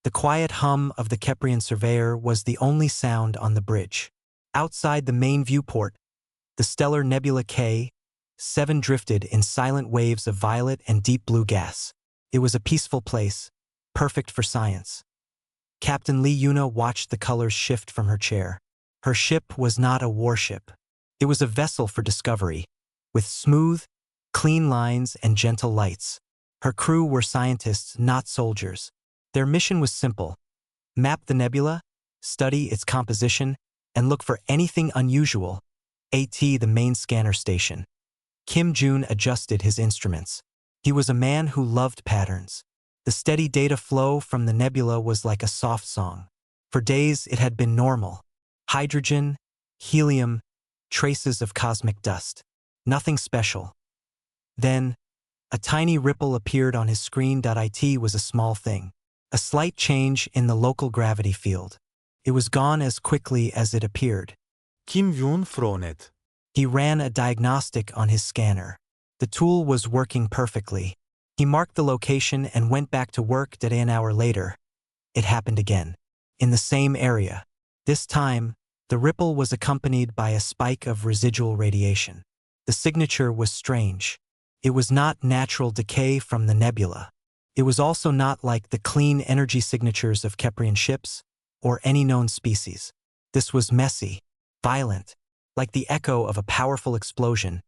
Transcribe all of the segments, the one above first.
The quiet hum of the Keprian surveyor was the only sound on the bridge. Outside the main viewport, the stellar nebula K7 drifted in silent waves of violet and deep blue gas. It was a peaceful place, perfect for science. Captain Lee Yuna watched the colors shift from her chair. Her ship was not a warship. It was a vessel for discovery, with smooth, clean lines and gentle lights. Her crew were scientists, not soldiers. Their mission was simple: map the nebula, study its composition, and look for anything unusual. The main scanner station. Kim Jun adjusted his instruments. He was a man who loved patterns. The steady data flow from the nebula was like a soft song. For days it had been normal. Hydrogen, helium, traces of cosmic dust. Nothing special. Then, a tiny ripple appeared on his screen. It was a small thing. A slight change in the local gravity field. It was gone as quickly as it appeared. Kim Jun frowned. He ran a diagnostic on his scanner. The tool was working perfectly. He marked the location and went back to work. An hour later, it happened again. In the same area. This time, the ripple was accompanied by a spike of residual radiation. The signature was strange. It was not natural decay from the nebula. It was also not like the clean energy signatures of Keprian ships or any known species. This was messy, violent, like the echo of a powerful explosion,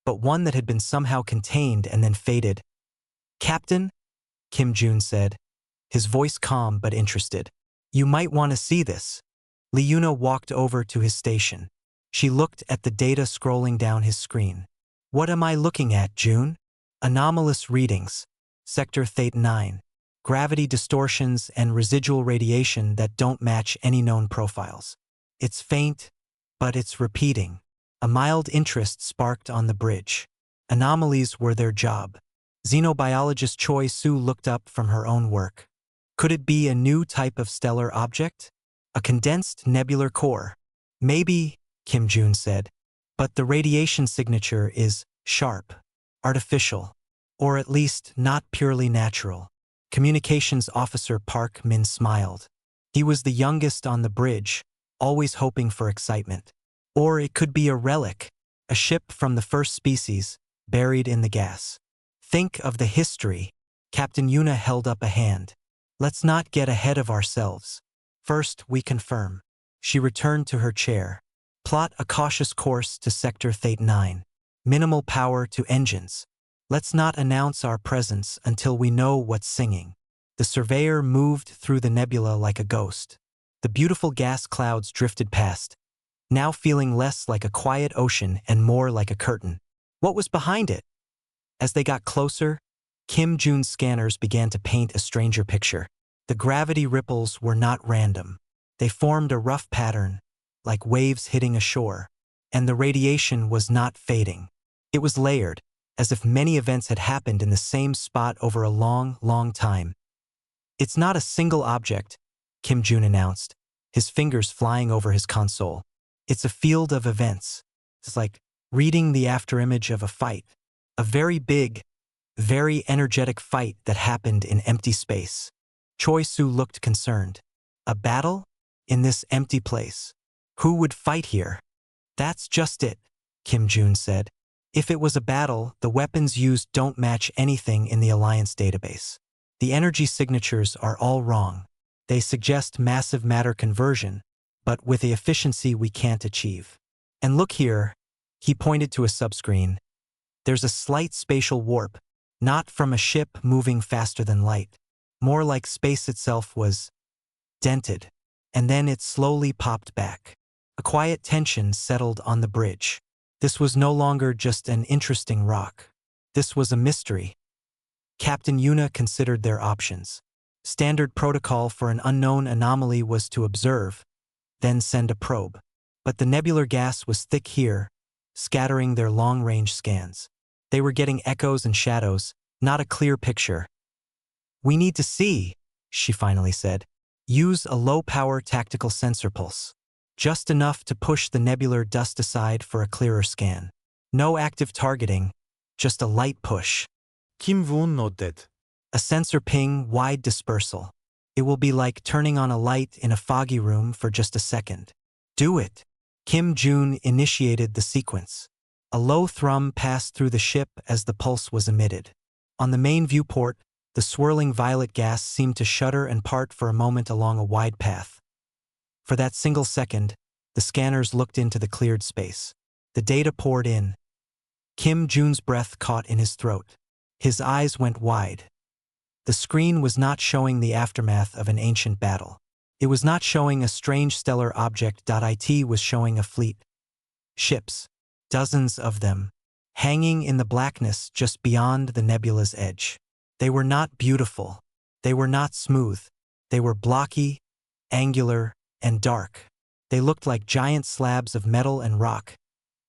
but one that had been somehow contained and then faded. "Captain," Kim Jun said, his voice calm but interested. "You might want to see this." Lee Yuna walked over to his station. She looked at the data scrolling down his screen. "What am I looking at, June?" "Anomalous readings. Sector Theta 9. Gravity distortions and residual radiation that don't match any known profiles. It's faint, but it's repeating." A mild interest sparked on the bridge. Anomalies were their job. Xenobiologist Choi Su looked up from her own work. Could it be a new type of stellar object? A condensed nebular core? "Maybe," Kim Jun said. "But the radiation signature is sharp, artificial, or at least not purely natural." Communications Officer Park Min smiled. He was the youngest on the bridge, always hoping for excitement. "Or it could be a relic, a ship from the first species, buried in the gas. Think of the history." Captain Yuna held up a hand. "Let's not get ahead of ourselves. First, we confirm." She returned to her chair. "Plot a cautious course to Sector Theta 9. Minimal power to engines. Let's not announce our presence until we know what's singing." The surveyor moved through the nebula like a ghost. The beautiful gas clouds drifted past, now feeling less like a quiet ocean and more like a curtain. What was behind it? As they got closer, Kim Jun's scanners began to paint a stranger picture. The gravity ripples were not random. They formed a rough pattern, like waves hitting a shore. And the radiation was not fading. It was layered, as if many events had happened in the same spot over a long, long time. "It's not a single object," Kim Jun announced, his fingers flying over his console. "It's a field of events. It's like reading the afterimage of a fight. A very big, very energetic fight that happened in empty space." Choi Su looked concerned. "A battle? In this empty place? Who would fight here?" "That's just it," Kim Jun said. "If it was a battle, the weapons used don't match anything in the Alliance database. The energy signatures are all wrong. They suggest massive matter conversion, but with the efficiency we can't achieve. And look here," he pointed to a subscreen. "There's a slight spatial warp, not from a ship moving faster than light. More like space itself was dented, and then it slowly popped back." A quiet tension settled on the bridge. This was no longer just an interesting rock. This was a mystery. Captain Yuna considered their options. Standard protocol for an unknown anomaly was to observe, then send a probe. But the nebular gas was thick here, scattering their long-range scans. They were getting echoes and shadows, not a clear picture. "We need to see," she finally said. "Use a low-power tactical sensor pulse. Just enough to push the nebular dust aside for a clearer scan. No active targeting, just a light push." Kim Jun nodded. A sensor ping, wide dispersal. It will be like turning on a light in a foggy room for just a second. Do it. Kim Jun initiated the sequence. A low thrum passed through the ship as the pulse was emitted. On the main viewport, the swirling violet gas seemed to shudder and part for a moment along a wide path. For that single second, the scanners looked into the cleared space. The data poured in. Kim Jun's breath caught in his throat. His eyes went wide. The screen was not showing the aftermath of an ancient battle. It was not showing a strange stellar object. It was showing a fleet. Ships. Dozens of them. Hanging in the blackness just beyond the nebula's edge. They were not beautiful. They were not smooth. They were blocky, angular, and dark. They looked like giant slabs of metal and rock,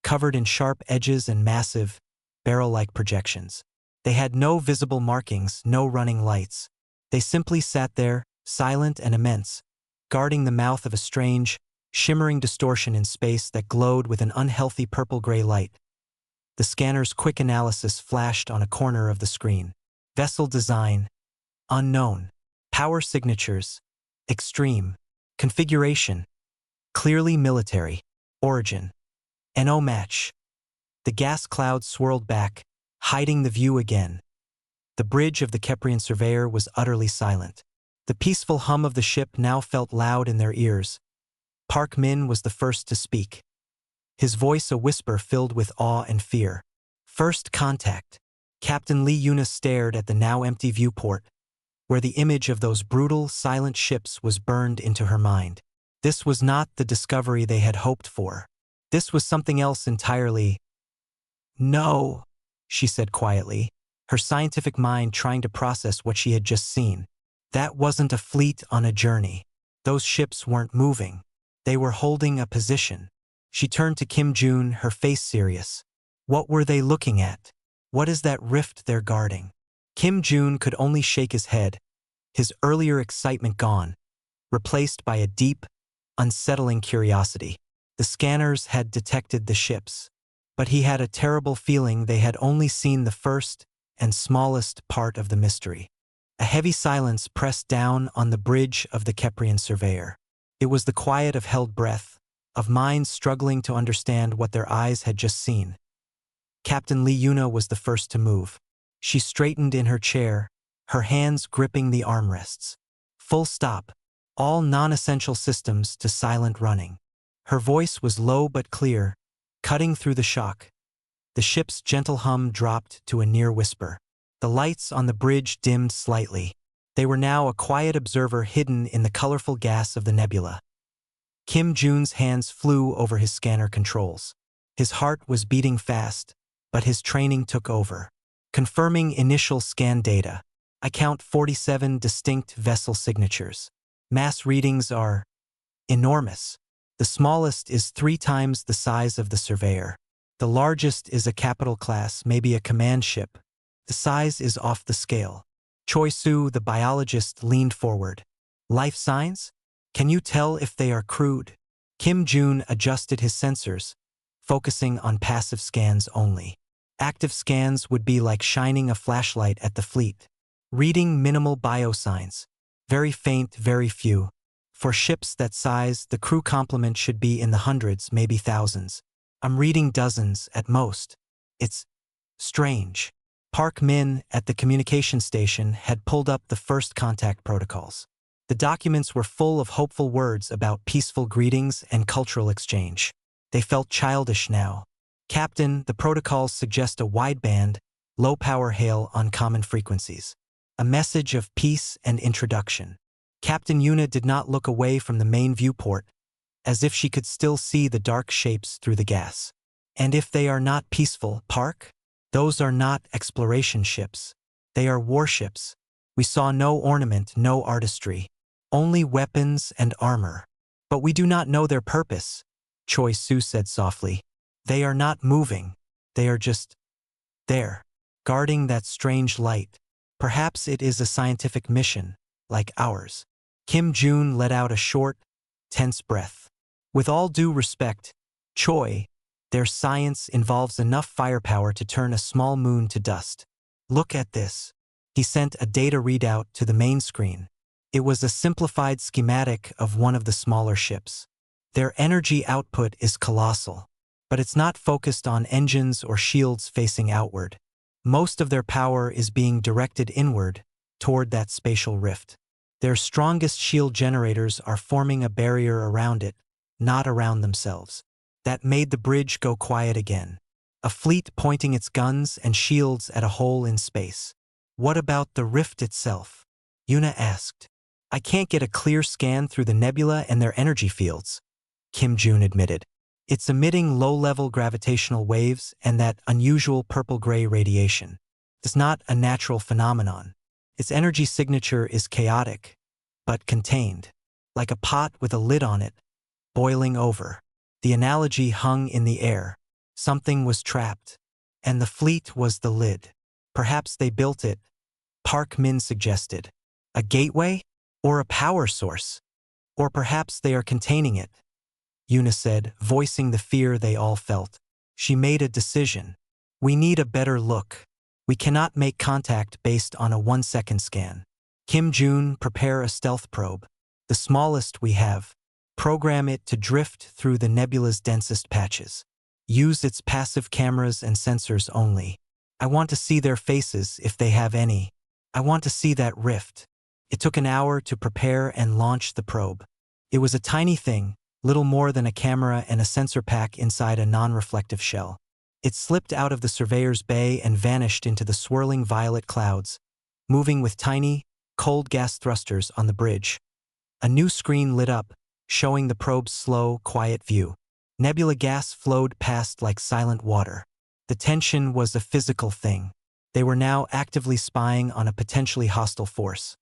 covered in sharp edges and massive, barrel-like projections. They had no visible markings, no running lights. They simply sat there, silent and immense, guarding the mouth of a strange, shimmering distortion in space that glowed with an unhealthy purple-gray light. The scanner's quick analysis flashed on a corner of the screen. Vessel design, unknown. Power signatures, extreme. Configuration, clearly military. Origin, NO match. The gas cloud swirled back, hiding the view again. The bridge of the Keprian surveyor was utterly silent. The peaceful hum of the ship now felt loud in their ears. Park Min was the first to speak. His voice a whisper filled with awe and fear. First contact. Captain Lee Yuna stared at the now empty viewport, where the image of those brutal, silent ships was burned into her mind. This was not the discovery they had hoped for. This was something else entirely. No, she said quietly, her scientific mind trying to process what she had just seen. That wasn't a fleet on a journey. Those ships weren't moving. They were holding a position. She turned to Kim Jun, her face serious. What were they looking at? What is that rift they're guarding? Kim Jun could only shake his head, his earlier excitement gone, replaced by a deep, unsettling curiosity. The scanners had detected the ships, but he had a terrible feeling they had only seen the first and smallest part of the mystery. A heavy silence pressed down on the bridge of the Keprian surveyor. It was the quiet of held breath, of minds struggling to understand what their eyes had just seen. Captain Lee Yuna was the first to move. She straightened in her chair, her hands gripping the armrests. Full stop. All non-essential systems to silent running. Her voice was low but clear, cutting through the shock. The ship's gentle hum dropped to a near whisper. The lights on the bridge dimmed slightly. They were now a quiet observer hidden in the colorful gas of the nebula. Kim Jun's hands flew over his scanner controls. His heart was beating fast, but his training took over. Confirming initial scan data. I count 47 distinct vessel signatures. Mass readings are enormous. The smallest is 3 times the size of the surveyor. The largest is a capital class, maybe a command ship. The size is off the scale. Choi Su, the biologist, leaned forward. Life signs? Can you tell if they are crude? Kim Jun adjusted his sensors, focusing on passive scans only. Active scans would be like shining a flashlight at the fleet. Reading minimal biosigns. Very faint, very few. For ships that size, the crew complement should be in the hundreds, maybe thousands. I'm reading dozens at most. It's strange. Park Min, at the communication station, had pulled up the first contact protocols. The documents were full of hopeful words about peaceful greetings and cultural exchange. They felt childish now. Captain, the protocols suggest a wideband, low-power hail on common frequencies. A message of peace and introduction. Captain Yuna did not look away from the main viewport, as if she could still see the dark shapes through the gas. And if they are not peaceful, Park? Those are not exploration ships. They are warships. We saw no ornament, no artistry. Only weapons and armor. But we do not know their purpose, Choi Su said softly. They are not moving. They are just there, guarding that strange light. Perhaps it is a scientific mission, like ours. Kim Jun let out a short, tense breath. With all due respect, Choi, their science involves enough firepower to turn a small moon to dust. Look at this. He sent a data readout to the main screen. It was a simplified schematic of one of the smaller ships. Their energy output is colossal, but it's not focused on engines or shields facing outward. Most of their power is being directed inward, toward that spatial rift. Their strongest shield generators are forming a barrier around it, not around themselves. That made the bridge go quiet again. A fleet pointing its guns and shields at a hole in space. What about the rift itself? Yuna asked. I can't get a clear scan through the nebula and their energy fields, Kim Jun admitted. It's emitting low-level gravitational waves and that unusual purple-gray radiation. It's not a natural phenomenon. Its energy signature is chaotic, but contained, like a pot with a lid on it, boiling over. The analogy hung in the air. Something was trapped, and the fleet was the lid. Perhaps they built it, Park Min suggested. A gateway? Or a power source? Or perhaps they are containing it, Yuna said, voicing the fear they all felt. She made a decision. We need a better look. We cannot make contact based on a 1-second scan. Kim Jun, prepare a stealth probe. The smallest we have. Program it to drift through the nebula's densest patches. Use its passive cameras and sensors only. I want to see their faces if they have any. I want to see that rift. It took an hour to prepare and launch the probe. It was a tiny thing, little more than a camera and a sensor pack inside a non-reflective shell. It slipped out of the surveyor's bay and vanished into the swirling violet clouds, moving with tiny, cold gas thrusters on the bridge. A new screen lit up, showing the probe's slow, quiet view. Nebula gas flowed past like silent water. The tension was a physical thing. They were now actively spying on a potentially hostile force.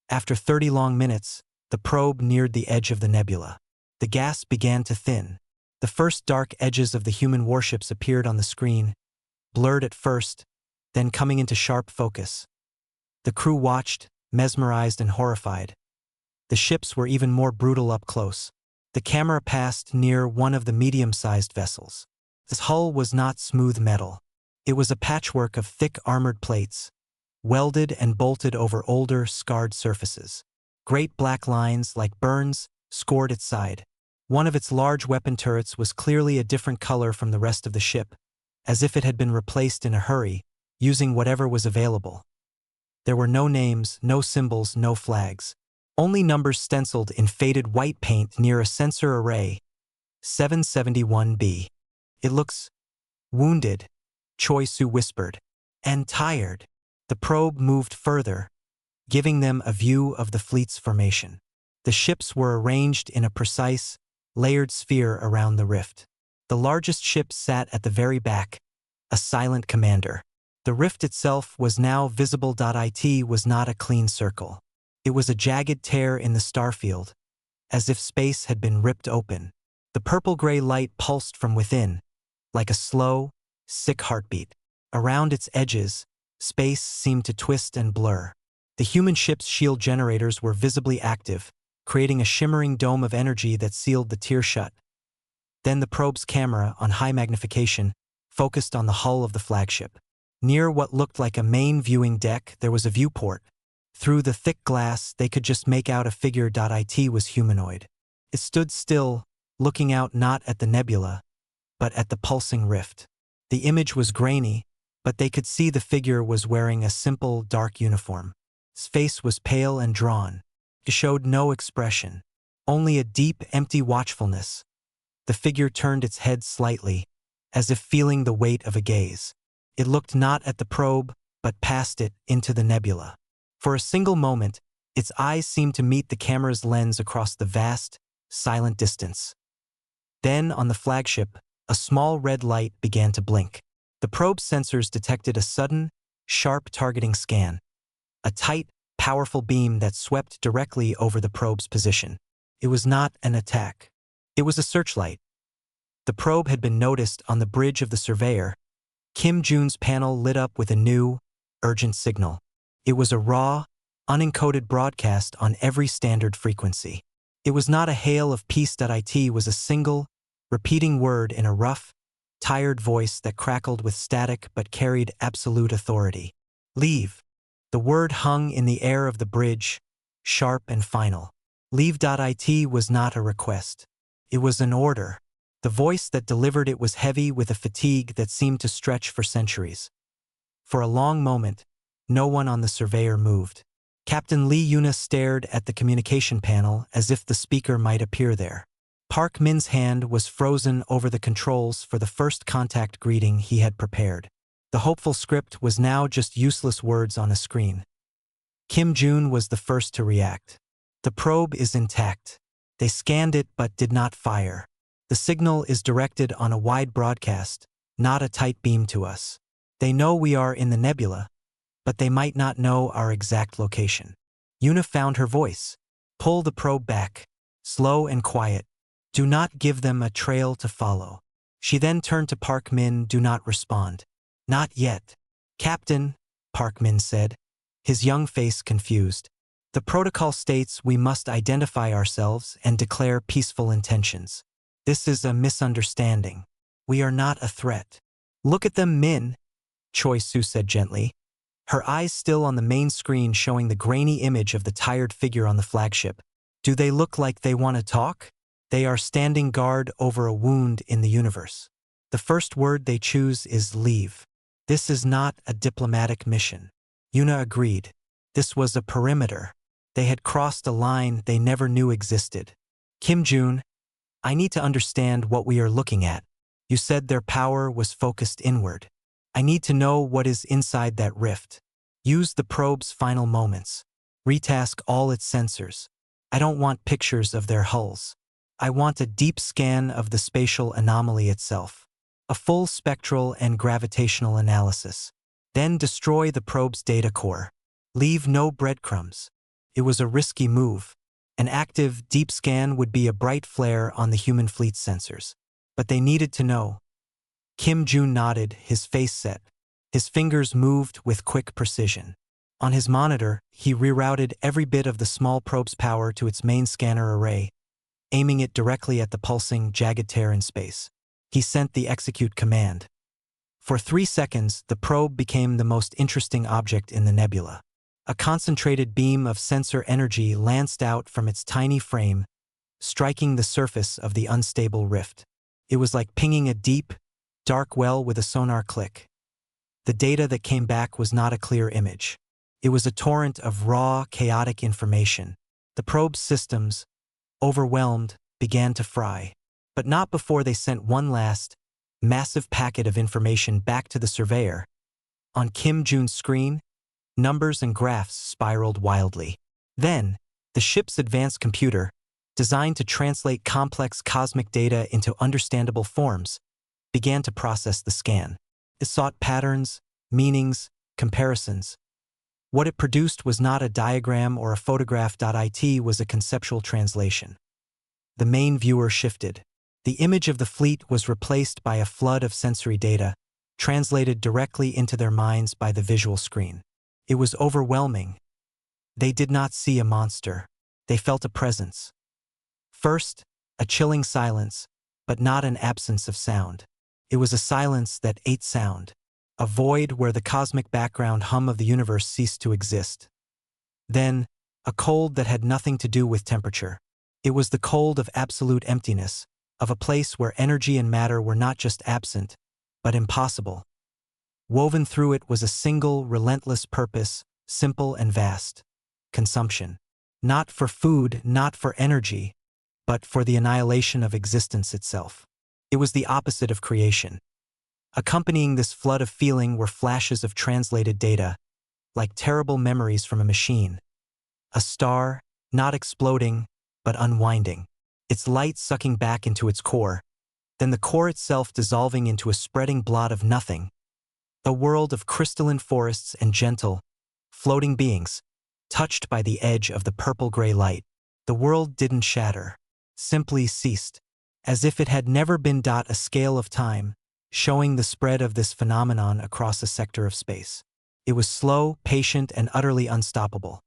After 30 long minutes, the probe neared the edge of the nebula. The gas began to thin. The first dark edges of the human warships appeared on the screen, blurred at first, then coming into sharp focus. The crew watched, mesmerized and horrified. The ships were even more brutal up close. The camera passed near one of the medium-sized vessels. Its hull was not smooth metal. It was a patchwork of thick armored plates, welded and bolted over older, scarred surfaces. Great black lines, like burns, scored its side. One of its large weapon turrets was clearly a different color from the rest of the ship, as if it had been replaced in a hurry, using whatever was available. There were no names, no symbols, no flags. Only numbers stenciled in faded white paint near a sensor array. 771B. It looks wounded, Choi Su whispered, and tired. The probe moved further, giving them a view of the fleet's formation. The ships were arranged in a precise, layered sphere around the rift. The largest ship sat at the very back, a silent commander. The rift itself was now visible. It was not a clean circle. It was a jagged tear in the starfield, as if space had been ripped open. The purple-gray light pulsed from within, like a slow, sick heartbeat. Around its edges, space seemed to twist and blur. The human ship's shield generators were visibly active, creating a shimmering dome of energy that sealed the tear shut. Then the probe's camera, on high magnification, focused on the hull of the flagship. Near what looked like a main viewing deck, there was a viewport. Through the thick glass, they could just make out a figure. It was humanoid. It stood still, looking out not at the nebula, but at the pulsing rift. The image was grainy, but they could see the figure was wearing a simple, dark uniform. His face was pale and drawn. It showed no expression, only a deep, empty watchfulness. The figure turned its head slightly, as if feeling the weight of a gaze. It looked not at the probe, but past it, into the nebula. For a single moment, its eyes seemed to meet the camera's lens across the vast, silent distance. Then, on the flagship, a small red light began to blink. The probe's sensors detected a sudden, sharp targeting scan. A tight, powerful beam that swept directly over the probe's position. It was not an attack. It was a searchlight. The probe had been noticed on the bridge of the surveyor. Kim Jun's panel lit up with a new, urgent signal. It was a raw, unencoded broadcast on every standard frequency. It was not a hail of peace. It was a single, repeating word in a rough, tired voice that crackled with static but carried absolute authority. Leave. The word hung in the air of the bridge, sharp and final. Leave.it was not a request. It was an order. The voice that delivered it was heavy with a fatigue that seemed to stretch for centuries. For a long moment, no one on the surveyor moved. Captain Lee Yuna stared at the communication panel as if the speaker might appear there. Park Min's hand was frozen over the controls for the first contact greeting he had prepared. The hopeful script was now just useless words on a screen. Kim Jun was the first to react. The probe is intact. They scanned it but did not fire. The signal is directed on a wide broadcast, not a tight beam to us. They know we are in the nebula, but they might not know our exact location. Yuna found her voice. Pull the probe back. Slow and quiet. Do not give them a trail to follow. She then turned to Park Min. Do not respond. Not yet. Captain, Park Min said, his young face confused. The protocol states we must identify ourselves and declare peaceful intentions. This is a misunderstanding. We are not a threat. Look at them, Min, Choi Su said gently, her eyes still on the main screen showing the grainy image of the tired figure on the flagship. Do they look like they want to talk? They are standing guard over a wound in the universe. The first word they choose is leave. This is not a diplomatic mission. Yuna agreed. This was a perimeter. They had crossed a line they never knew existed. Kim Jun, I need to understand what we are looking at. You said their power was focused inward. I need to know what is inside that rift. Use the probe's final moments. Retask all its sensors. I don't want pictures of their hulls. I want a deep scan of the spatial anomaly itself. A full spectral and gravitational analysis. Then destroy the probe's data core. Leave no breadcrumbs. It was a risky move. An active, deep scan would be a bright flare on the human fleet's sensors. But they needed to know. Kim Jun nodded, his face set. His fingers moved with quick precision. On his monitor, he rerouted every bit of the small probe's power to its main scanner array, aiming it directly at the pulsing, jagged tear in space. He sent the execute command. For 3 seconds, the probe became the most interesting object in the nebula. A concentrated beam of sensor energy lanced out from its tiny frame, striking the surface of the unstable rift. It was like pinging a deep, dark well with a sonar click. The data that came back was not a clear image. It was a torrent of raw, chaotic information. The probe's systems, overwhelmed, began to fry. But not before they sent one last, massive packet of information back to the surveyor. On Kim Jun's screen, numbers and graphs spiraled wildly. Then, the ship's advanced computer, designed to translate complex cosmic data into understandable forms, began to process the scan. It sought patterns, meanings, comparisons. What it produced was not a diagram or a photograph. It was a conceptual translation. The main viewer shifted. The image of the fleet was replaced by a flood of sensory data, translated directly into their minds by the visual screen. It was overwhelming. They did not see a monster. They felt a presence. First, a chilling silence, but not an absence of sound. It was a silence that ate sound, a void where the cosmic background hum of the universe ceased to exist. Then, a cold that had nothing to do with temperature. It was the cold of absolute emptiness, of a place where energy and matter were not just absent, but impossible. Woven through it was a single, relentless purpose, simple and vast: consumption. Not for food, not for energy, but for the annihilation of existence itself. It was the opposite of creation. Accompanying this flood of feeling were flashes of translated data, like terrible memories from a machine. A star, not exploding, but unwinding, its light sucking back into its core, then the core itself dissolving into a spreading blot of nothing. A world of crystalline forests and gentle, floating beings, touched by the edge of the purple-gray light. The world didn't shatter, simply ceased, as if it had never been. A scale of time, showing the spread of this phenomenon across a sector of space. It was slow, patient, and utterly unstoppable.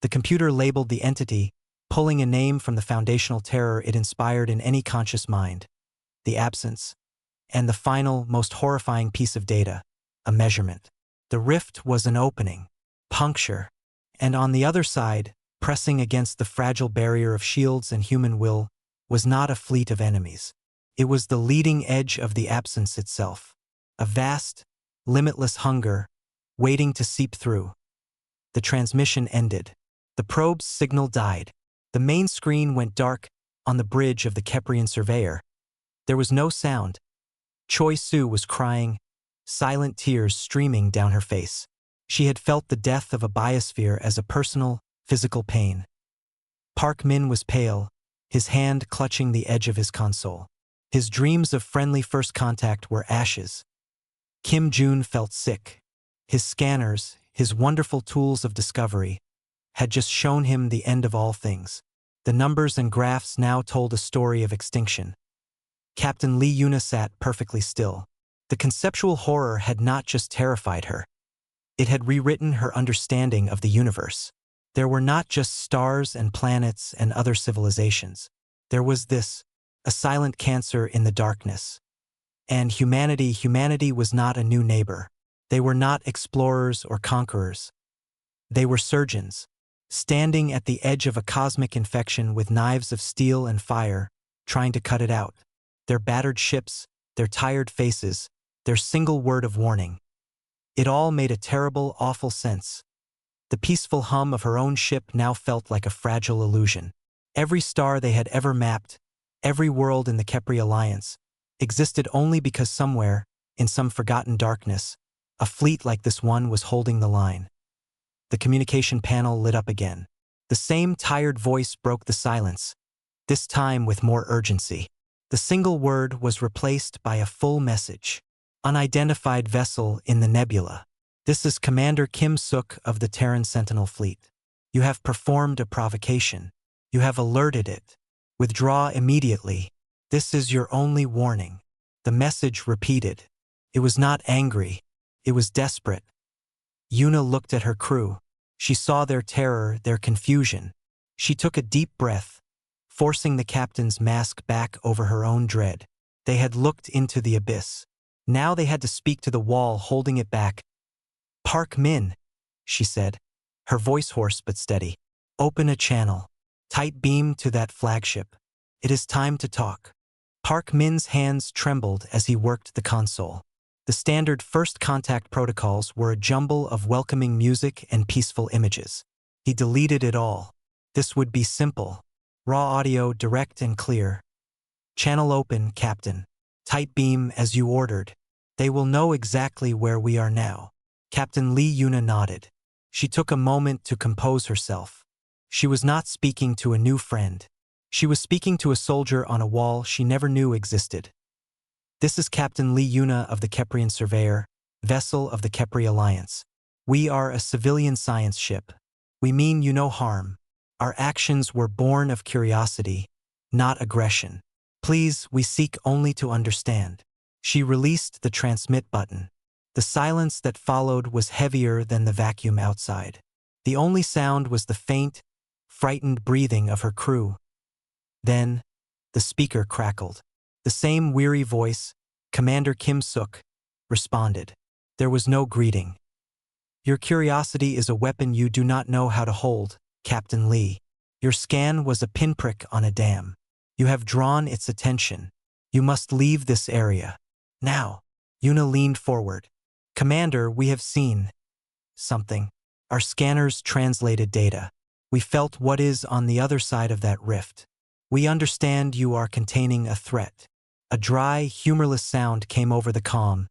The computer labeled the entity, pulling a name from the foundational terror it inspired in any conscious mind: the absence. And the final, most horrifying piece of data: a measurement. The rift was an opening, puncture, and on the other side, pressing against the fragile barrier of shields and human will, was not a fleet of enemies. It was the leading edge of the absence itself. A vast, limitless hunger, waiting to seep through. The transmission ended. The probe's signal died. The main screen went dark on the bridge of the Keprian surveyor. There was no sound. Choi Su was crying, silent tears streaming down her face. She had felt the death of a biosphere as a personal, physical pain. Park Min was pale, his hand clutching the edge of his console. His dreams of friendly first contact were ashes. Kim Jun felt sick. His scanners, his wonderful tools of discovery, had just shown him the end of all things. The numbers and graphs now told a story of extinction. Captain Lee Yuna sat perfectly still. The conceptual horror had not just terrified her. It had rewritten her understanding of the universe. There were not just stars and planets and other civilizations. There was this, a silent cancer in the darkness. And humanity was not a new neighbor. They were not explorers or conquerors. They were surgeons, standing at the edge of a cosmic infection with knives of steel and fire, trying to cut it out. Their battered ships, their tired faces, their single word of warning. It all made a terrible, awful sense. The peaceful hum of her own ship now felt like a fragile illusion. Every star they had ever mapped, every world in the Kepri Alliance, existed only because somewhere, in some forgotten darkness, a fleet like this one was holding the line. The communication panel lit up again. The same tired voice broke the silence, this time with more urgency. The single word was replaced by a full message. Unidentified vessel in the nebula. This is Commander Kim Suk of the Terran Sentinel Fleet. You have performed a provocation. You have alerted it. Withdraw immediately. This is your only warning. The message repeated. It was not angry. It was desperate. Yuna looked at her crew. She saw their terror, their confusion. She took a deep breath, forcing the captain's mask back over her own dread. They had looked into the abyss. Now they had to speak to the wall holding it back. Park Min, she said, her voice hoarse but steady. Open a channel. Tight beam to that flagship. It is time to talk. Park Min's hands trembled as he worked the console. The standard first contact protocols were a jumble of welcoming music and peaceful images. He deleted it all. This would be simple. Raw audio, direct and clear. Channel open, Captain. Tight beam as you ordered. They will know exactly where we are now. Captain Lee Yuna nodded. She took a moment to compose herself. She was not speaking to a new friend. She was speaking to a soldier on a wall she never knew existed. This is Captain Lee Yuna of the Keprian Surveyor, vessel of the Kepri Alliance. We are a civilian science ship. We mean you no harm. Our actions were born of curiosity, not aggression. Please, we seek only to understand. She released the transmit button. The silence that followed was heavier than the vacuum outside. The only sound was the faint, frightened breathing of her crew. Then, the speaker crackled. The same weary voice, Commander Kim Suk, responded. There was no greeting. Your curiosity is a weapon you do not know how to hold, Captain Lee. Your scan was a pinprick on a dam. You have drawn its attention. You must leave this area. Now. Yuna leaned forward. Commander, we have seen something. Our scanners translated data. We felt what is on the other side of that rift. We understand you are containing a threat. A dry, humorless sound came over the calm.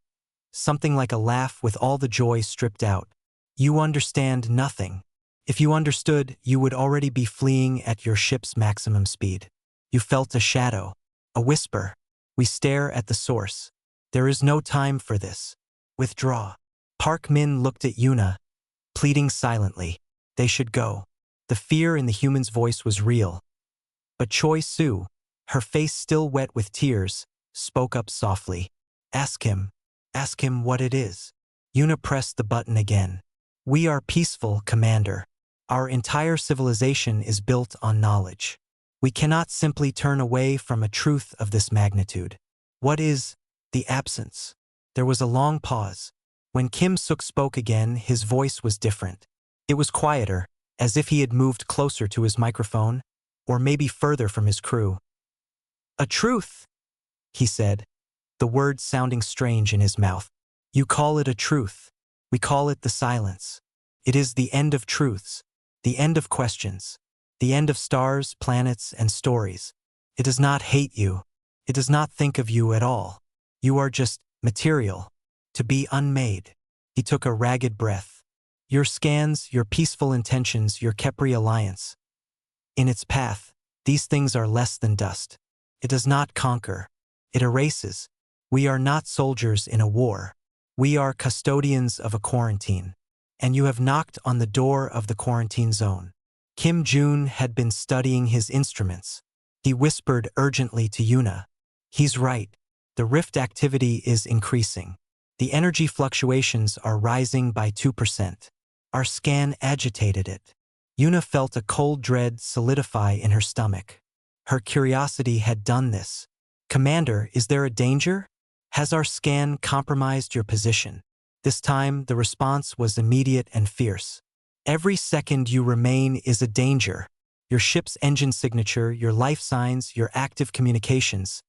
Something like a laugh with all the joy stripped out. You understand nothing. If you understood, you would already be fleeing at your ship's maximum speed. You felt a shadow, a whisper. We stare at the source. There is no time for this. Withdraw. Park Min looked at Yuna, pleading silently. They should go. The fear in the human's voice was real. But Choi Su, her face still wet with tears, spoke up softly. Ask him what it is. Yuna pressed the button again. We are peaceful, Commander. Our entire civilization is built on knowledge. We cannot simply turn away from a truth of this magnitude. What is the absence? There was a long pause. When Kim Suk spoke again, his voice was different. It was quieter, as if he had moved closer to his microphone, or maybe further from his crew. "A truth," he said, the words sounding strange in his mouth. "You call it a truth. We call it the silence. It is the end of truths, the end of questions, the end of stars, planets, and stories. It does not hate you. It does not think of you at all. You are just material, to be unmade." He took a ragged breath. "Your scans, your peaceful intentions, your Kepri alliance. In its path, these things are less than dust. It does not conquer. It erases. We are not soldiers in a war. We are custodians of a quarantine. And you have knocked on the door of the quarantine zone." Kim Jun had been studying his instruments. He whispered urgently to Yuna. "He's right. The rift activity is increasing. The energy fluctuations are rising by 2%. Our scan agitated it." Yuna felt a cold dread solidify in her stomach. Her curiosity had done this. "Commander, is there a danger? Has our scan compromised your position?" This time, the response was immediate and fierce. "Every second you remain is a danger. Your ship's engine signature, your life signs, your active communications,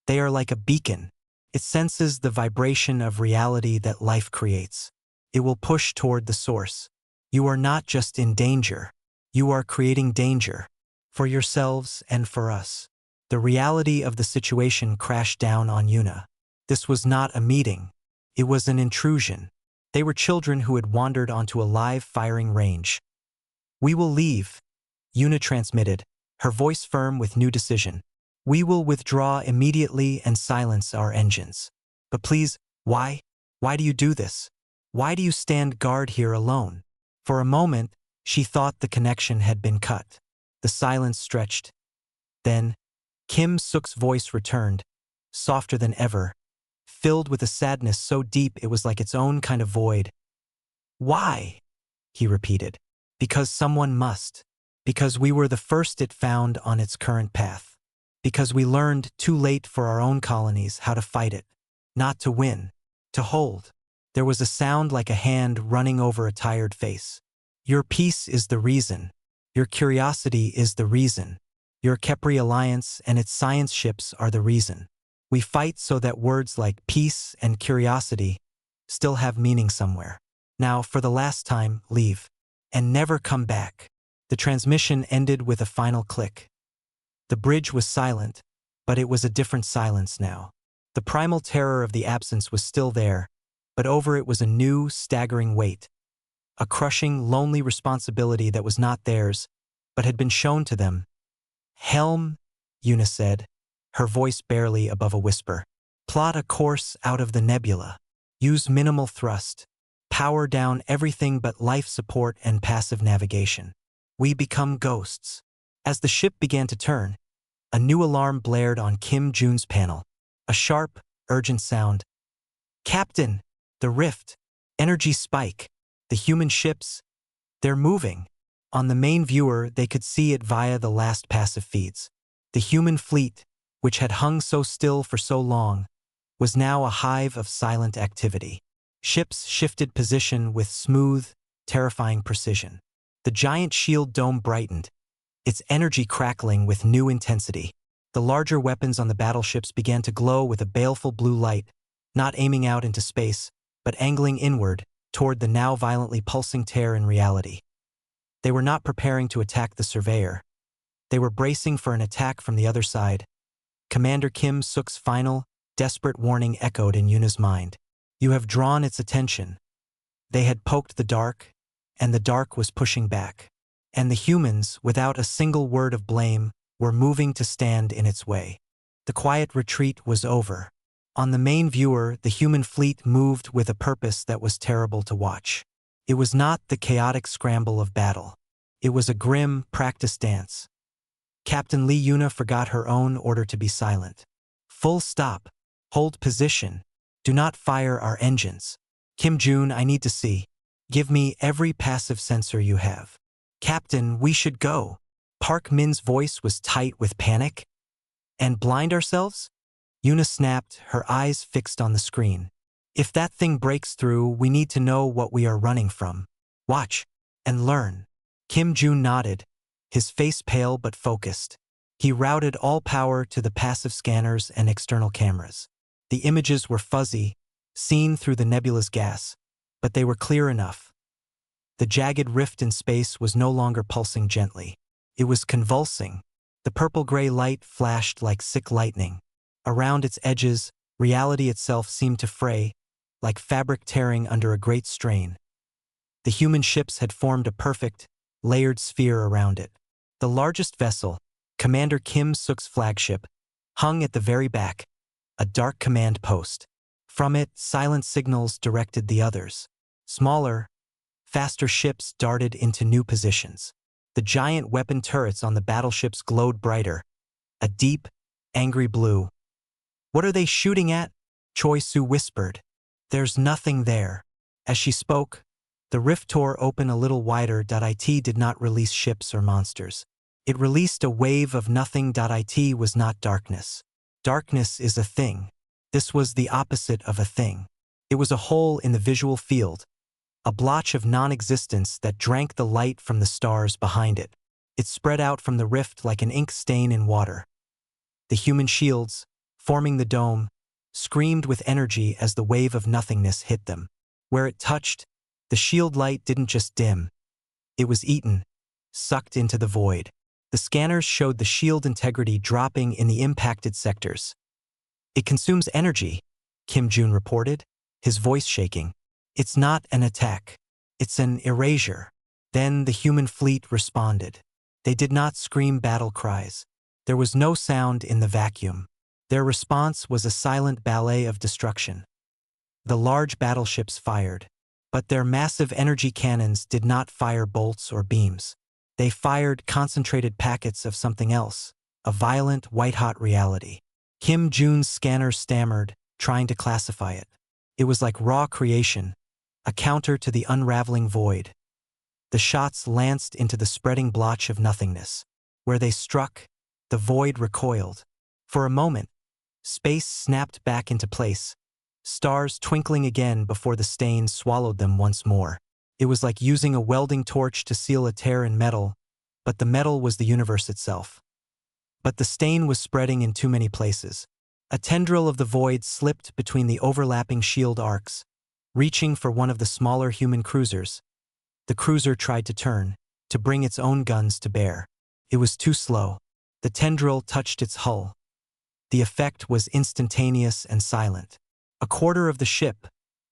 they are like a beacon. It senses the vibration of reality that life creates. It will push toward the source. You are not just in danger. You are creating danger. For yourselves and for us." The reality of the situation crashed down on Yuna. This was not a meeting. It was an intrusion. They were children who had wandered onto a live firing range. "We will leave," Yuna transmitted, her voice firm with new decision. "We will withdraw immediately and silence our engines. But please, why? Why do you do this? Why do you stand guard here alone?" For a moment, she thought the connection had been cut. The silence stretched. Then, Kim Suk's voice returned, softer than ever, filled with a sadness so deep it was like its own kind of void. "Why?" he repeated. "Because someone must. Because we were the first it found on its current path. Because we learned too late for our own colonies how to fight it. Not to win. To hold." There was a sound like a hand running over a tired face. "Your peace is the reason. Your curiosity is the reason. Your Kepri alliance and its science ships are the reason. We fight so that words like peace and curiosity still have meaning somewhere. Now, for the last time, leave. And never come back." The transmission ended with a final click. The bridge was silent, but it was a different silence now. The primal terror of the absence was still there, but over it was a new, staggering weight. A crushing, lonely responsibility that was not theirs, but had been shown to them. "Helm," Yuna said, her voice barely above a whisper. "Plot a course out of the nebula. Use minimal thrust. Power down everything but life support and passive navigation. We become ghosts." As the ship began to turn, a new alarm blared on Kim Jun's panel. A sharp, urgent sound. "Captain! The rift! Energy spike! The human ships! They're moving!" On the main viewer, they could see it via the last passive feeds. The human fleet, which had hung so still for so long, was now a hive of silent activity. Ships shifted position with smooth, terrifying precision. The giant shield dome brightened, its energy crackling with new intensity. The larger weapons on the battleships began to glow with a baleful blue light, not aiming out into space, but angling inward, toward the now violently pulsing tear in reality. They were not preparing to attack the surveyor. They were bracing for an attack from the other side. Commander Kim Suk's final, desperate warning echoed in Yuna's mind. "You have drawn its attention." They had poked the dark, and the dark was pushing back. And the humans, without a single word of blame, were moving to stand in its way. The quiet retreat was over. On the main viewer, the human fleet moved with a purpose that was terrible to watch. It was not the chaotic scramble of battle. It was a grim, practice dance. Captain Lee Yuna forgot her own order to be silent. "Full stop. Hold position. Do not fire our engines. Kim Jun, I need to see. Give me every passive sensor you have." "Captain, we should go." Park Min's voice was tight with panic. "And blind ourselves?" Yuna snapped, her eyes fixed on the screen. "If that thing breaks through, we need to know what we are running from. Watch and learn." Kim Jun nodded, his face pale but focused. He routed all power to the passive scanners and external cameras. The images were fuzzy, seen through the nebula's gas, but they were clear enough. The jagged rift in space was no longer pulsing gently. It was convulsing. The purple-gray light flashed like sick lightning. Around its edges, reality itself seemed to fray, like fabric tearing under a great strain. The human ships had formed a perfect, layered sphere around it. The largest vessel, Commander Kim Suk's flagship, hung at the very back, a dark command post. From it, silent signals directed the others. Smaller, faster ships darted into new positions. The giant weapon turrets on the battleships glowed brighter, a deep, angry blue. "What are they shooting at?" Choi Su whispered. "There's nothing there." As she spoke, the rift tore open a little wider. It did not release ships or monsters. It released a wave of nothing. It was not darkness. Darkness is a thing. This was the opposite of a thing. It was a hole in the visual field, a blotch of non-existence that drank the light from the stars behind it. It spread out from the rift like an ink stain in water. The human shields, forming the dome, screamed with energy as the wave of nothingness hit them. Where it touched, the shield light didn't just dim. It was eaten, sucked into the void. The scanners showed the shield integrity dropping in the impacted sectors. "It consumes energy," Kim Jun reported, his voice shaking. "It's not an attack. It's an erasure." Then the human fleet responded. They did not scream battle cries. There was no sound in the vacuum. Their response was a silent ballet of destruction. The large battleships fired, but their massive energy cannons did not fire bolts or beams. They fired concentrated packets of something else, a violent, white-hot reality. Kim Jun's scanner stammered, trying to classify it. It was like raw creation, a counter to the unraveling void. The shots lanced into the spreading blotch of nothingness. Where they struck, the void recoiled. For a moment, space snapped back into place, stars twinkling again before the stain swallowed them once more. It was like using a welding torch to seal a tear in metal, but the metal was the universe itself. But the stain was spreading in too many places. A tendril of the void slipped between the overlapping shield arcs, reaching for one of the smaller human cruisers. The cruiser tried to turn, to bring its own guns to bear. It was too slow. The tendril touched its hull. The effect was instantaneous and silent. A quarter of the ship,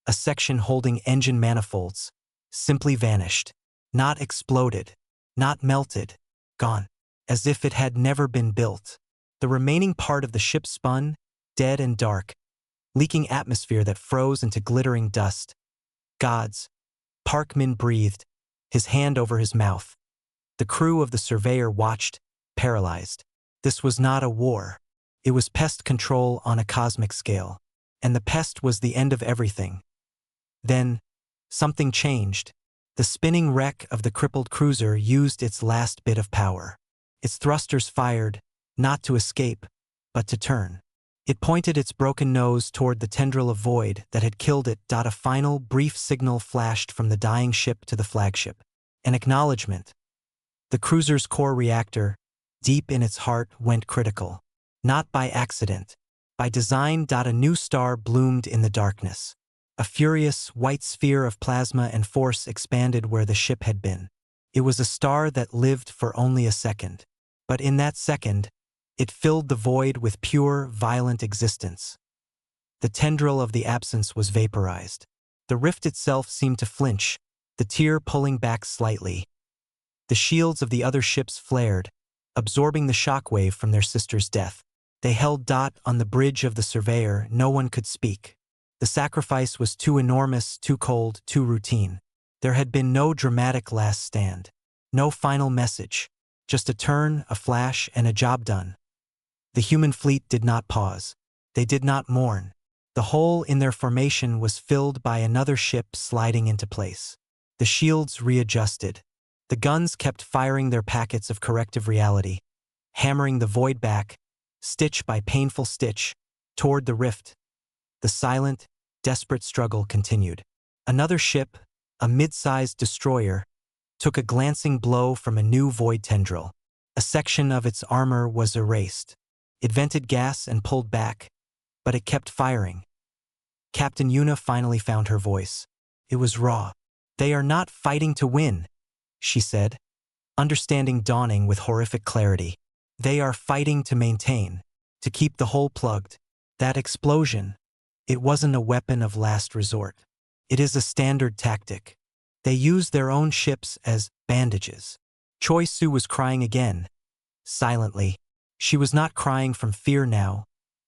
a section holding engine manifolds, simply vanished. Not exploded, not melted, gone, as if it had never been built. The remaining part of the ship spun, dead and dark, leaking atmosphere that froze into glittering dust. "Gods," Park Min breathed, his hand over his mouth. The crew of the Surveyor watched, paralyzed. This was not a war. It was pest control on a cosmic scale. And the pest was the end of everything. Then, something changed. The spinning wreck of the crippled cruiser used its last bit of power. Its thrusters fired, not to escape, but to turn. It pointed its broken nose toward the tendril of void that had killed it. A final, brief signal flashed from the dying ship to the flagship. An acknowledgement. The cruiser's core reactor, deep in its heart, went critical. Not by accident. By design. A new star bloomed in the darkness. A furious, white sphere of plasma and force expanded where the ship had been. It was a star that lived for only a second. But in that second, it filled the void with pure, violent existence. The tendril of the absence was vaporized. The rift itself seemed to flinch, the tear pulling back slightly. The shields of the other ships flared, absorbing the shockwave from their sister's death. They held on the bridge of the Surveyor. No one could speak. The sacrifice was too enormous, too cold, too routine. There had been no dramatic last stand. No final message. Just a turn, a flash, and a job done. The human fleet did not pause. They did not mourn. The hole in their formation was filled by another ship sliding into place. The shields readjusted. The guns kept firing their packets of corrective reality, hammering the void back, stitch by painful stitch, toward the rift. The silent, desperate struggle continued. Another ship, a mid-sized destroyer, took a glancing blow from a new void tendril. A section of its armor was erased. It vented gas and pulled back, but it kept firing. Captain Yuna finally found her voice. It was raw. "They are not fighting to win," she said, understanding dawning with horrific clarity. "They are fighting to maintain, to keep the hole plugged." That explosion, it wasn't a weapon of last resort. It is a standard tactic. They use their own ships as bandages. Choi Su was crying again, silently. She was not crying from fear now,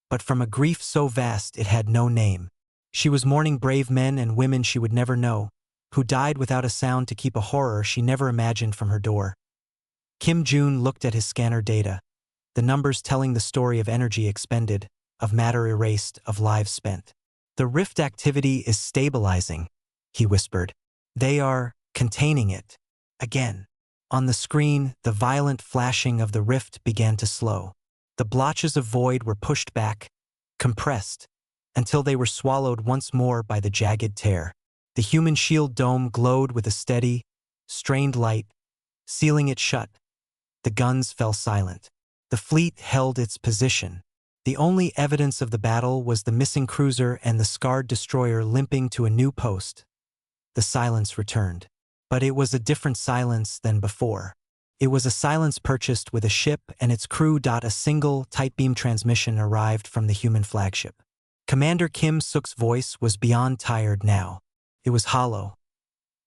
but from a grief so vast it had no name. She was mourning brave men and women she would never know, who died without a sound to keep a horror she never imagined from her door. Kim Jun looked at his scanner data, the numbers telling the story of energy expended, of matter erased, of lives spent. "The rift activity is stabilizing," he whispered. "They are containing it." Again. On the screen, the violent flashing of the rift began to slow. The blotches of void were pushed back, compressed, until they were swallowed once more by the jagged tear. The human shield dome glowed with a steady, strained light, sealing it shut. The guns fell silent. The fleet held its position. The only evidence of the battle was the missing cruiser and the scarred destroyer limping to a new post. The silence returned. But it was a different silence than before. It was a silence purchased with a ship and its crew. A single tight beam transmission arrived from the human flagship. Commander Kim Suk's voice was beyond tired now. It was hollow.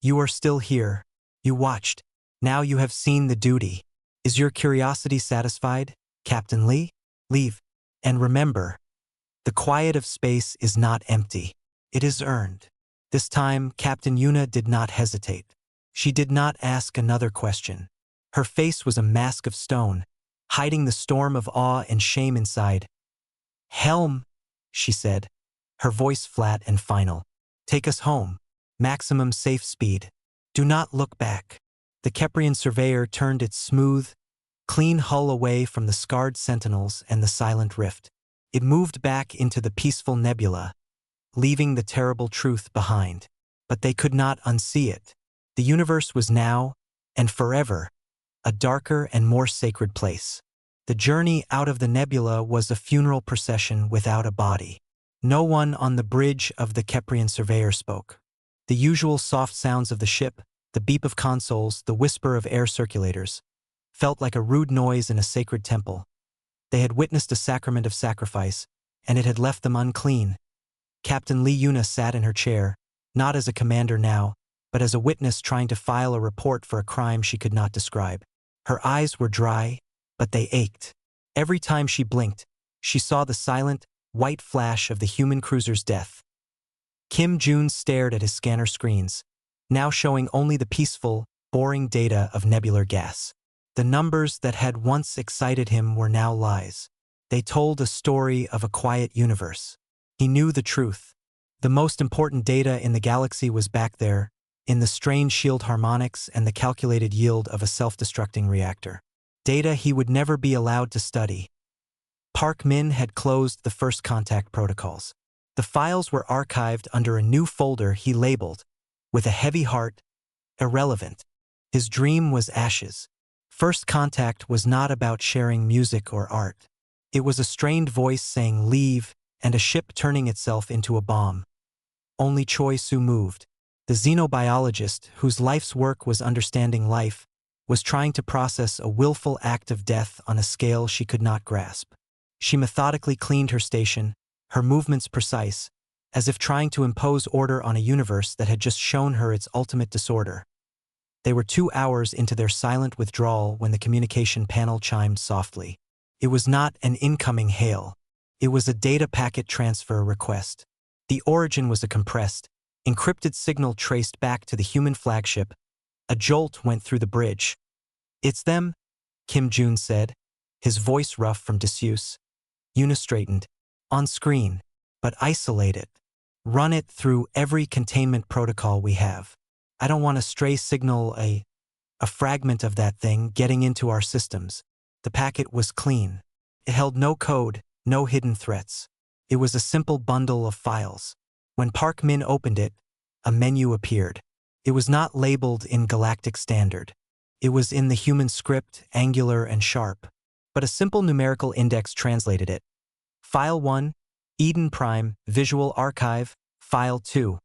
"You are still here. You watched. Now you have seen the duty. Is your curiosity satisfied, Captain Lee? Leave. And remember, the quiet of space is not empty. It is earned." This time, Captain Yuna did not hesitate. She did not ask another question. Her face was a mask of stone, hiding the storm of awe and shame inside. "Helm," she said, her voice flat and final. "Take us home. Maximum safe speed. Do not look back." The Keprian surveyor turned its smooth, clean hull away from the scarred sentinels and the silent rift. It moved back into the peaceful nebula, leaving the terrible truth behind. But they could not unsee it. The universe was now, and forever, a darker and more sacred place. The journey out of the nebula was a funeral procession without a body. No one on the bridge of the Keprian surveyor spoke. The usual soft sounds of the ship, the beep of consoles, the whisper of air circulators, felt like a rude noise in a sacred temple. They had witnessed a sacrament of sacrifice, and it had left them unclean. Captain Lee Yuna sat in her chair, not as a commander now, but as a witness trying to file a report for a crime she could not describe. Her eyes were dry, but they ached. Every time she blinked, she saw the silent, white flash of the human cruiser's death. Kim Jun stared at his scanner screens, now showing only the peaceful, boring data of nebular gas. The numbers that had once excited him were now lies. They told a story of a quiet universe. He knew the truth. The most important data in the galaxy was back there, in the strange shield harmonics and the calculated yield of a self-destructing reactor. Data he would never be allowed to study. Park Min had closed the first contact protocols. The files were archived under a new folder he labeled, with a heavy heart, irrelevant. His dream was ashes. First contact was not about sharing music or art. It was a strained voice saying leave and a ship turning itself into a bomb. Only Choi Su moved. The xenobiologist, whose life's work was understanding life, was trying to process a willful act of death on a scale she could not grasp. She methodically cleaned her station, her movements precise, as if trying to impose order on a universe that had just shown her its ultimate disorder. They were 2 hours into their silent withdrawal when the communication panel chimed softly. It was not an incoming hail. It was a data packet transfer request. The origin was a compressed, encrypted signal traced back to the human flagship. A jolt went through the bridge. "It's them," Kim Jun said, his voice rough from disuse. Yuna straightened. "On screen, but isolate it. Run it through every containment protocol we have. I don't want a stray signal, a fragment of that thing getting into our systems." The packet was clean. It held no code, no hidden threats. It was a simple bundle of files. When Park Min opened it, a menu appeared. It was not labeled in Galactic Standard. It was in the human script, angular and sharp. But a simple numerical index translated it. File 1, Eden Prime, Visual Archive, File 2.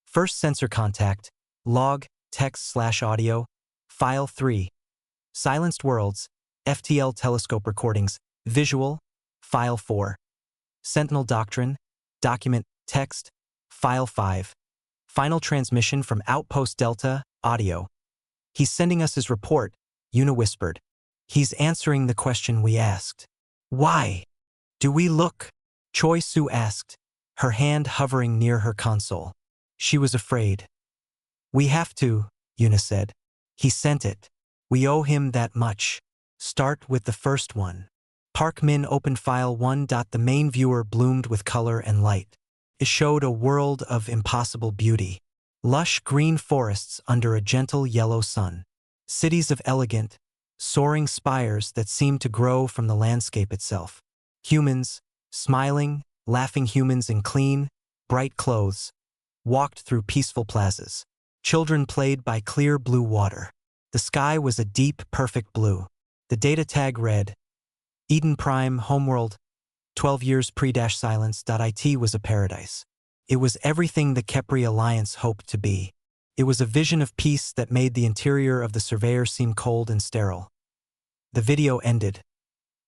First sensor contact, log, text/audio, File 3. Silenced Worlds, FTL telescope recordings, visual, File 4. Sentinel Doctrine, document, text, File 5. Final transmission from Outpost Delta, audio. He's sending us his report, Una whispered. He's answering the question we asked. Why? Do we look? Choi Su asked, her hand hovering near her console. She was afraid. We have to, Una said. He sent it. We owe him that much. Start with the first one. Park Min opened File 1. The main viewer bloomed with color and light. It showed a world of impossible beauty. Lush green forests under a gentle yellow sun. Cities of elegant, soaring spires that seemed to grow from the landscape itself. Humans, smiling, laughing humans in clean, bright clothes, walked through peaceful plazas. Children played by clear blue water. The sky was a deep, perfect blue. The data tag read, Eden Prime, Homeworld, 12 years pre-silence.it was a paradise. It was everything the Kepri Alliance hoped to be. It was a vision of peace that made the interior of the Surveyor seem cold and sterile. The video ended.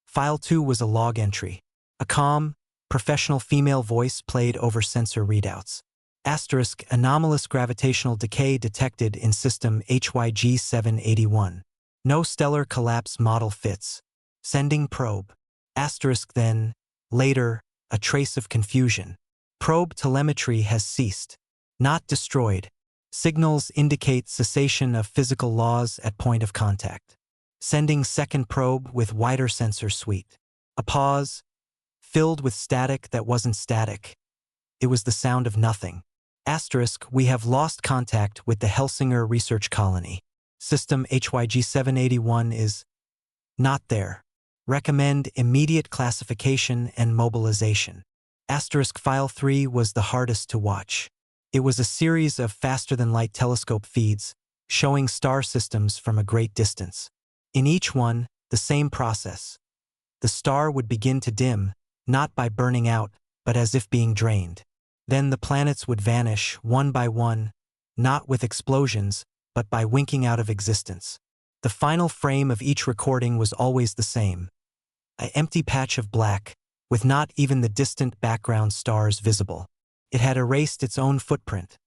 File 2 was a log entry. A calm, professional female voice played over sensor readouts. Asterisk, anomalous gravitational decay detected in system HYG 781. No stellar collapse model fits. Sending probe. Asterisk then, later, a trace of confusion. Probe telemetry has ceased. Not destroyed. Signals indicate cessation of physical laws at point of contact. Sending second probe with wider sensor suite. A pause, filled with static that wasn't static. It was the sound of nothing. Asterisk, we have lost contact with the Helsinger Research Colony. System HYG 781 is not there. Recommend immediate classification and mobilization. Asterisk File 3 was the hardest to watch. It was a series of faster-than-light telescope feeds, showing star systems from a great distance. In each one, the same process. The star would begin to dim, not by burning out, but as if being drained. Then the planets would vanish, one by one, not with explosions, but by winking out of existence. The final frame of each recording was always the same. An empty patch of black, with not even the distant background stars visible. It had erased its own footprint.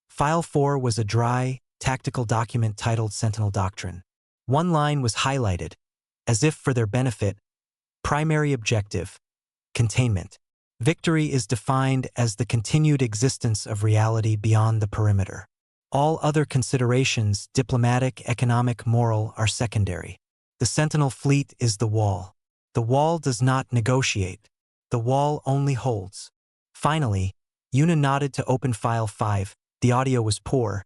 File 4 was a dry, tactical document titled Sentinel Doctrine. One line was highlighted, as if for their benefit. Primary objective, containment. Victory is defined as the continued existence of reality beyond the perimeter. All other considerations, diplomatic, economic, moral, are secondary. The Sentinel fleet is the wall. The wall does not negotiate. The wall only holds. Finally, Una nodded to open File 5. The audio was poor,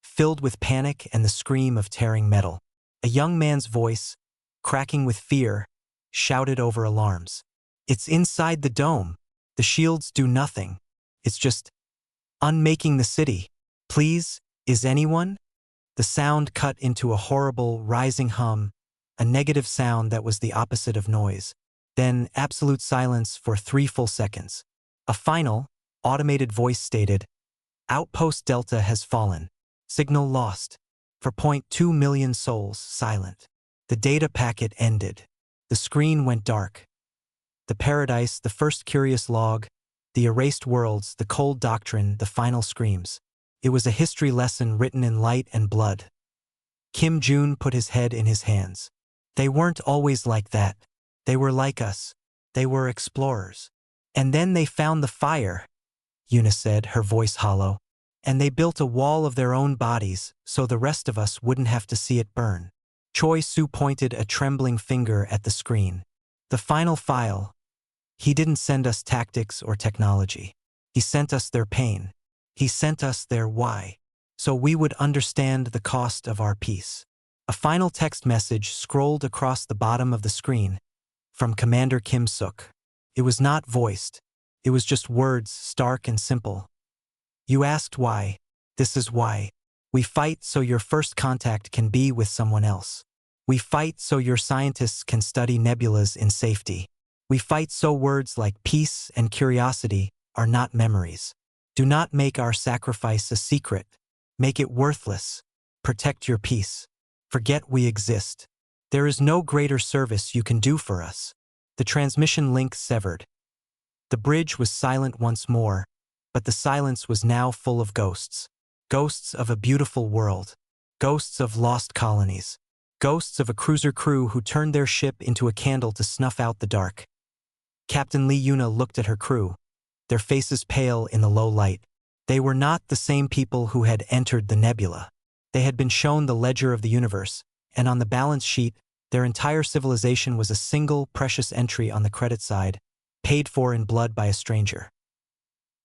filled with panic and the scream of tearing metal. A young man's voice, cracking with fear, shouted over alarms. It's inside the dome. The shields do nothing. It's just unmaking the city. Please, is anyone? The sound cut into a horrible, rising hum, a negative sound that was the opposite of noise. Then absolute silence for 3 full seconds. A final, automated voice stated, Outpost Delta has fallen. Signal lost. For 0.2 million souls, silent. The data packet ended. The screen went dark. The paradise, the first curious log, the erased worlds, the cold doctrine, the final screams. It was a history lesson written in light and blood. Kim Jun put his head in his hands. They weren't always like that. They were like us. They were explorers. And then they found the fire, Una said, her voice hollow. And they built a wall of their own bodies so the rest of us wouldn't have to see it burn. Choi Su pointed a trembling finger at the screen. The final file. He didn't send us tactics or technology. He sent us their pain. He sent us their why. So we would understand the cost of our peace. A final text message scrolled across the bottom of the screen from Commander Kim Suk. It was not voiced. It was just words, stark and simple. You asked why. This is why. We fight so your first contact can be with someone else. We fight so your scientists can study nebulas in safety. We fight so words like peace and curiosity are not memories. Do not make our sacrifice a secret. Make it worthless. Protect your peace. Forget we exist. There is no greater service you can do for us. The transmission link severed. The bridge was silent once more, but the silence was now full of ghosts. Ghosts of a beautiful world. Ghosts of lost colonies. Ghosts of a cruiser crew who turned their ship into a candle to snuff out the dark. Captain Lee Yuna looked at her crew, their faces pale in the low light. They were not the same people who had entered the nebula. They had been shown the ledger of the universe, and on the balance sheet, their entire civilization was a single precious entry on the credit side, paid for in blood by a stranger.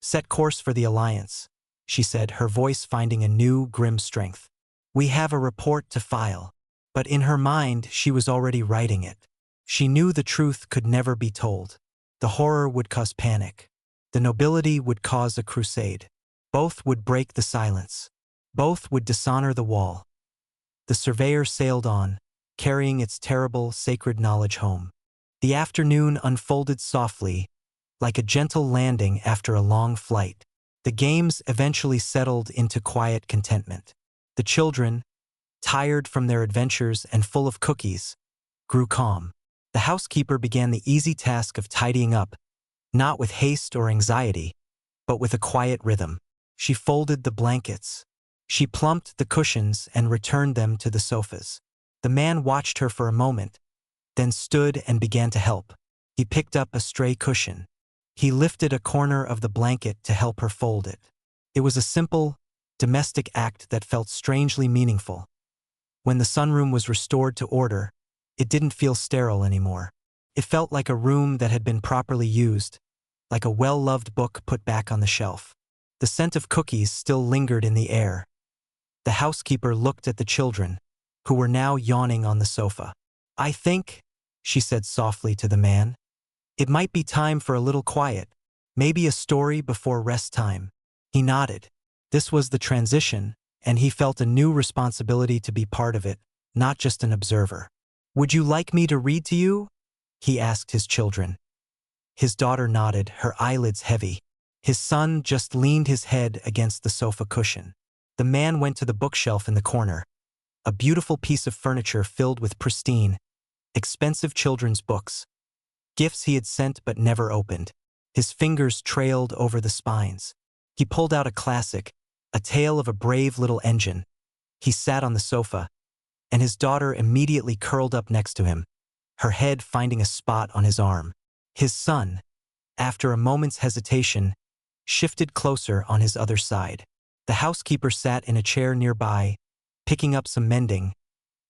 Set course for the Alliance, she said, her voice finding a new, grim strength. We have a report to file. But in her mind, she was already writing it. She knew the truth could never be told. The horror would cause panic. The nobility would cause a crusade. Both would break the silence. Both would dishonor the wall. The surveyor sailed on, carrying its terrible, sacred knowledge home. The afternoon unfolded softly, like a gentle landing after a long flight. The games eventually settled into quiet contentment. The children, tired from their adventures and full of cookies, grew calm. The housekeeper began the easy task of tidying up, not with haste or anxiety, but with a quiet rhythm. She folded the blankets. She plumped the cushions and returned them to the sofas. The man watched her for a moment, then stood and began to help. He picked up a stray cushion. He lifted a corner of the blanket to help her fold it. It was a simple, domestic act that felt strangely meaningful. When the sunroom was restored to order, it didn't feel sterile anymore. It felt like a room that had been properly used, like a well-loved book put back on the shelf. The scent of cookies still lingered in the air. The housekeeper looked at the children, who were now yawning on the sofa. I think, she said softly to the man, it might be time for a little quiet, maybe a story before rest time. He nodded. This was the transition, and he felt a new responsibility to be part of it, not just an observer. Would you like me to read to you? He asked his children. His daughter nodded, her eyelids heavy. His son just leaned his head against the sofa cushion. The man went to the bookshelf in the corner, a beautiful piece of furniture filled with pristine, expensive children's books, gifts he had sent but never opened. His fingers trailed over the spines. He pulled out a classic, A Tale of a Brave Little Engine. He sat on the sofa, and his daughter immediately curled up next to him, her head finding a spot on his arm. His son, after a moment's hesitation, shifted closer on his other side. The housekeeper sat in a chair nearby, picking up some mending,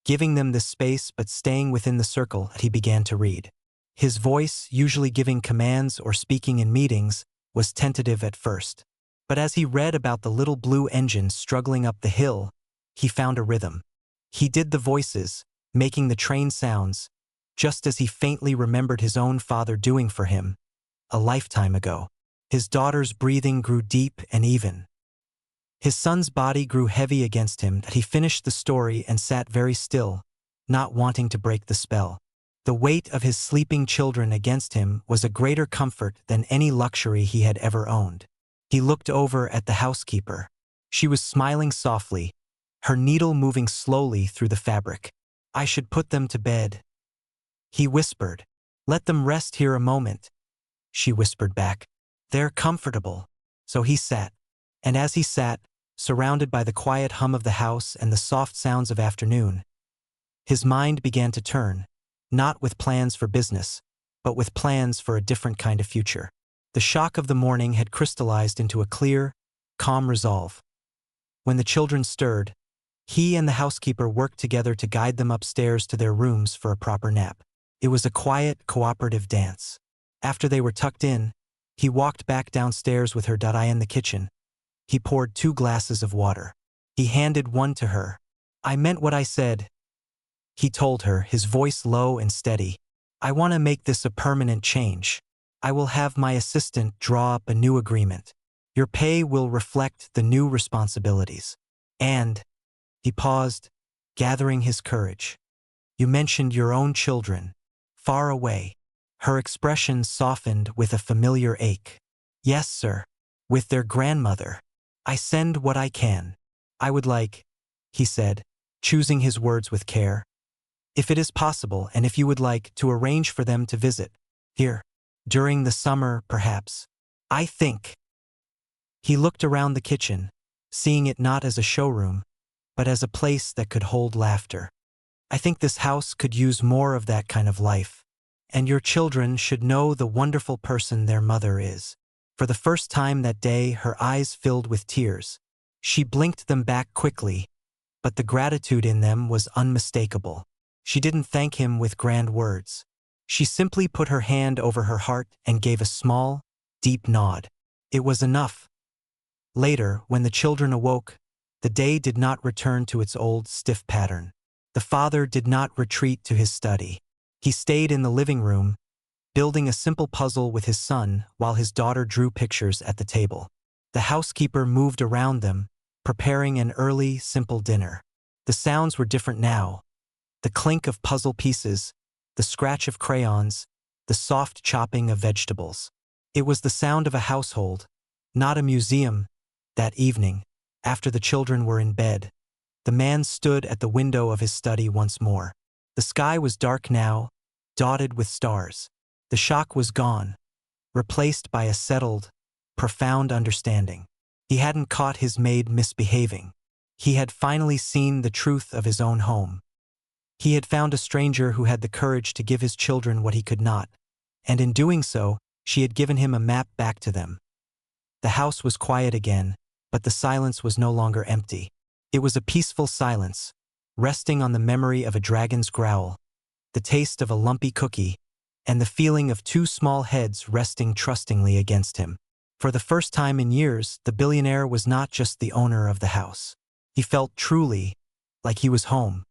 giving them this space but staying within the circle that he began to read. His voice, usually giving commands or speaking in meetings, was tentative at first. But as he read about the little blue engine struggling up the hill, he found a rhythm. He did the voices, making the train sounds, just as he faintly remembered his own father doing for him, a lifetime ago. His daughter's breathing grew deep and even. His son's body grew heavy against him that he finished the story and sat very still, not wanting to break the spell. The weight of his sleeping children against him was a greater comfort than any luxury he had ever owned. He looked over at the housekeeper. She was smiling softly, her needle moving slowly through the fabric. I should put them to bed, he whispered. Let them rest here a moment, she whispered back. They're comfortable. So he sat. And as he sat, surrounded by the quiet hum of the house and the soft sounds of afternoon, his mind began to turn, not with plans for business, but with plans for a different kind of future. The shock of the morning had crystallized into a clear, calm resolve. When the children stirred, he and the housekeeper worked together to guide them upstairs to their rooms for a proper nap. It was a quiet, cooperative dance. After they were tucked in, he walked back downstairs with her. In the kitchen, he poured 2 glasses of water. He handed one to her. I meant what I said, he told her, his voice low and steady. I want to make this a permanent change. I will have my assistant draw up a new agreement. Your pay will reflect the new responsibilities. And, he paused, gathering his courage. You mentioned your own children, far away. Her expression softened with a familiar ache. Yes, sir. With their grandmother. I send what I can. I would like, he said, choosing his words with care. If it is possible and if you would like to arrange for them to visit. Here. During the summer, perhaps. I think. He looked around the kitchen, seeing it not as a showroom, but as a place that could hold laughter. I think this house could use more of that kind of life. And your children should know the wonderful person their mother is. For the first time that day, her eyes filled with tears. She blinked them back quickly, but the gratitude in them was unmistakable. She didn't thank him with grand words. She simply put her hand over her heart and gave a small, deep nod. It was enough. Later, when the children awoke, the day did not return to its old, stiff pattern. The father did not retreat to his study. He stayed in the living room, building a simple puzzle with his son while his daughter drew pictures at the table. The housekeeper moved around them, preparing an early, simple dinner. The sounds were different now. The clink of puzzle pieces, the scratch of crayons, the soft chopping of vegetables. It was the sound of a household, not a museum. That evening, after the children were in bed, the man stood at the window of his study once more. The sky was dark now, dotted with stars. The shock was gone, replaced by a settled, profound understanding. He hadn't caught his maid misbehaving. He had finally seen the truth of his own home. He had found a stranger who had the courage to give his children what he could not, and in doing so, she had given him a map back to them. The house was quiet again, but the silence was no longer empty. It was a peaceful silence, resting on the memory of a dragon's growl, the taste of a lumpy cookie, and the feeling of two small heads resting trustingly against him. For the first time in years, the billionaire was not just the owner of the house. He felt truly like he was home.